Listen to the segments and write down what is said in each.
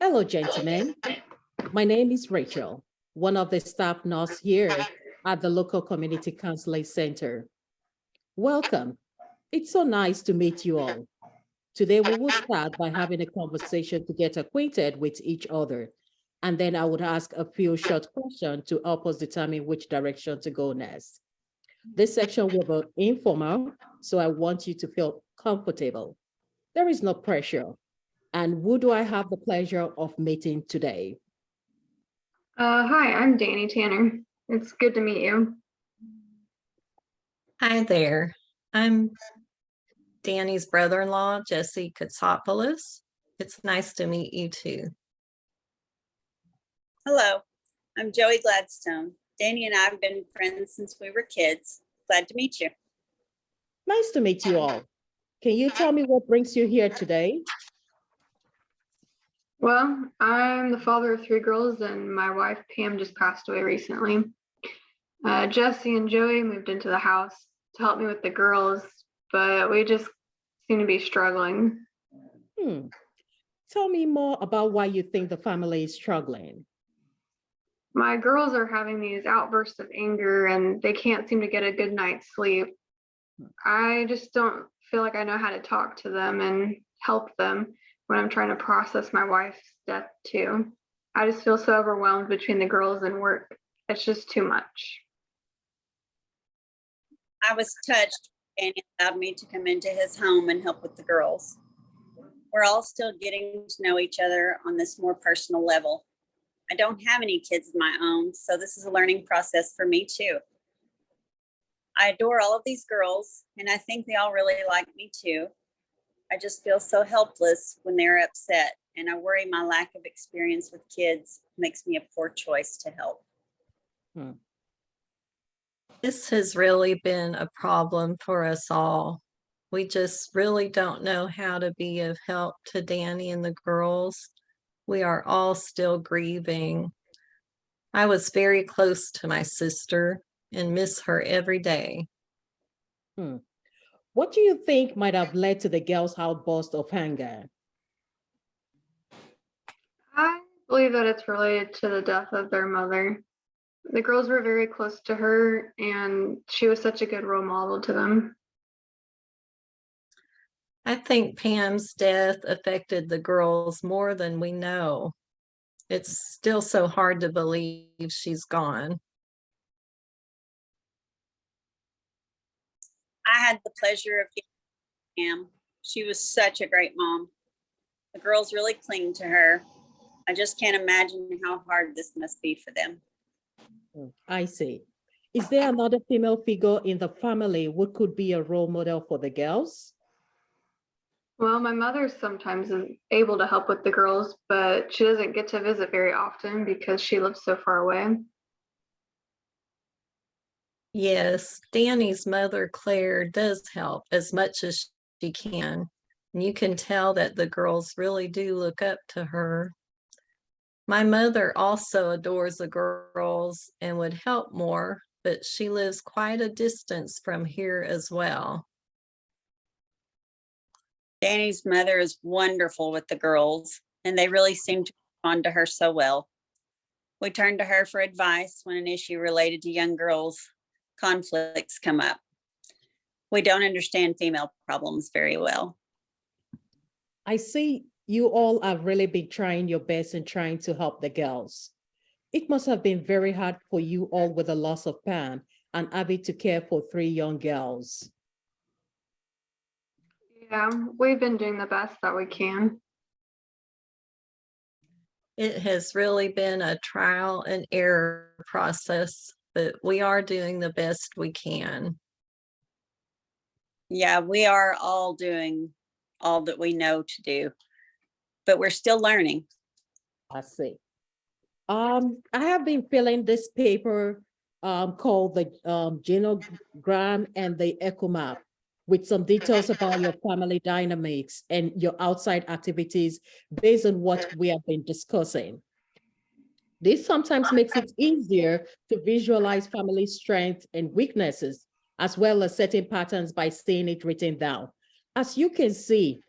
Hello, gentlemen. My name is Rachel, one of the staff nurses here at the local community counseling center. Welcome. It's so nice to meet you all. Today, we will start by having a conversation to get acquainted with each other. And then I would ask a few short questions to help us determine which direction to go next. This section will be informal, so I want you to feel comfortable. There is no pressure. And who do I have the pleasure of meeting today? Hi, I'm Danny Tanner. It's good to meet you. Hi there. I'm Danny's brother-in-law, Jesse Katsopoulos. It's nice to meet you too. Hello, I'm Joey Gladstone. Danny and I have been friends since we were kids. Glad to meet you. Nice to meet you all. Can you tell me what brings you here today? Well, I'm the father of 3 girls, and my wife Pam just passed away recently. Jesse and Joey moved into the house to help me with the girls, but we just seem to be struggling. Tell me more about why you think the family is struggling. My girls are having these outbursts of anger, and they can't seem to get a good night's sleep. I just don't feel like I know how to talk to them and help them when I'm trying to process my wife's death too. I just feel so overwhelmed between the girls and work. It's just too much. I was touched when Danny allowed me to come into his home and help with the girls. We're all still getting to know each other on this more personal level. I don't have any kids of my own, so this is a learning process for me too. I adore all of these girls, and I think they all really like me too. I just feel so helpless when they're upset, and I worry my lack of experience with kids makes me a poor choice to help. This has really been a problem for us all. We just really don't know how to be of help to Danny and the girls. We are all still grieving. I was very close to my sister and miss her every day. What do you think might have led to the girls' outburst of anger? I believe that it's related to the death of their mother. The girls were very close to her, and she was such a good role model to them. I think Pam's death affected the girls more than we know. It's still so hard to believe she's gone. I had the pleasure of getting Pam. She was such a great mom. The girls really cling to her. I just can't imagine how hard this must be for them. I see. Is there another female figure in the family who could be a role model for the girls? Well, my mother sometimes is able to help with the girls, but she doesn't get to visit very often because she lives so far away. Yes, Danny's mother, Claire, does help as much as she can. And you can tell that the girls really do look up to her. My mother also adores the girls and would help more, but she lives quite a distance from here as well. Danny's mother is wonderful with the girls, and they really seem to respond to her so well. We turn to her for advice when an issue related to young girls' conflicts come up. We don't understand female problems very well. I see you all have really been trying your best in trying to help the girls. It must have been very hard for you all with the loss of Pam and having to care for 3 young girls. Yeah, we've been doing the best that we can. It has really been a trial and error process, but we are doing the best we can. Yeah, we are all doing all that we know to do, but we're still learning. I see. I have been filling this paper called the genogram and the echo map with some details about your family dynamics and your outside activities based on what we have been discussing. This sometimes makes it easier to visualize family strengths and weaknesses, as well as setting patterns by seeing it written down. As you can see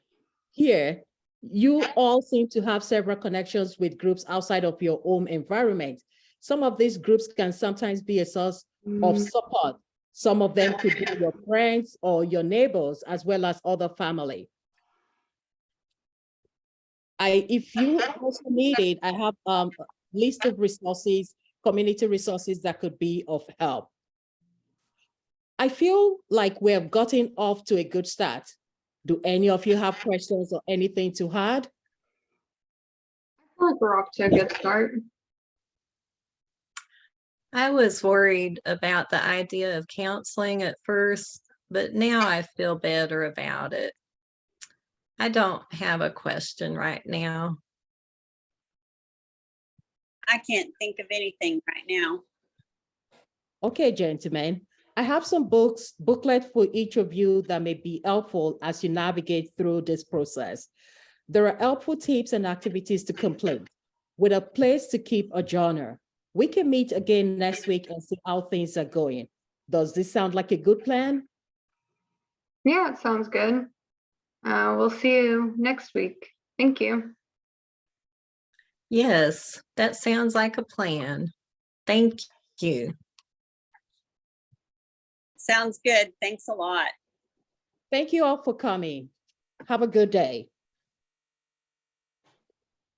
here, you all seem to have several connections with groups outside of your home environment. Some of these groups can sometimes be a source of support. Some of them could be your friends or your neighbors, as well as other family. If you also need it, I have a list of resources, community resources that could be of help. I feel like we have gotten off to a good start. Do any of you have questions or anything to add? I feel like we're off to a good start. I was worried about the idea of counseling at first, but now I feel better about it. I don't have a question right now. I can't think of anything right now. Okay, gentlemen, I have some booklet for each of you that may be helpful as you navigate through this process. There are helpful tips and activities to complete with a place to keep a journal. We can meet again next week and see how things are going. Does this sound like a good plan? Yeah, it sounds good. We'll see you next week. Thank you. Yes, that sounds like a plan. Thank you. Sounds good. Thanks a lot. Thank you all for coming. Have a good day.